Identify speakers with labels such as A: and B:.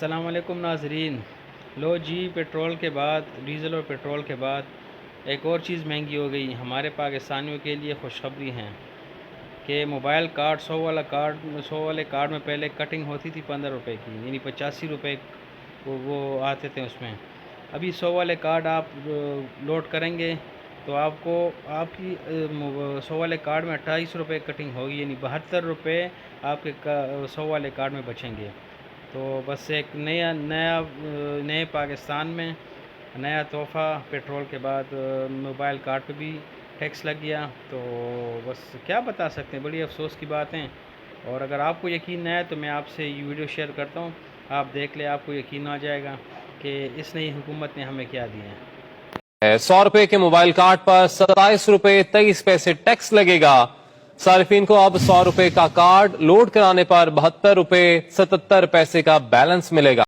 A: السلام علیکم ناظرین. لو جی، پیٹرول کے بعد ڈیزل اور پیٹرول کے بعد ایک اور چیز مہنگی ہو گئی. ہمارے پاکستانیوں کے لیے خوشخبری ہیں کہ موبائل کارڈ 100 والے کارڈ میں پہلے کٹنگ ہوتی تھی 15 روپے کی، یعنی 85 روپے وہ آتے تھے اس میں. ابھی 100 والے کارڈ آپ لوڈ کریں گے تو آپ کی 100 والے کارڈ میں 28 روپے کٹنگ ہوگی، یعنی 72 روپے آپ کے 100 والے کارڈ میں بچیں گے. تو بس ایک نئے پاکستان میں نیا تحفہ، پیٹرول کے بعد موبائل کارڈ پہ بھی ٹیکس لگ گیا. تو بس کیا بتا سکتے ہیں، بڑی افسوس کی بات ہے. اور اگر آپ کو یقین نہ ہے تو میں آپ سے یہ ویڈیو شیئر کرتا ہوں، آپ دیکھ لیں، آپ کو یقین آ جائے گا کہ اس نئی حکومت نے ہمیں کیا دیا ہے.
B: 100 روپے کے موبائل کارڈ پر 27 روپے 23 پیسے ٹیکس لگے گا. صارفین کو اب 100 روپے کا کارڈ لوڈ کرانے پر 72 روپے 77 پیسے کا بیلنس ملے گا.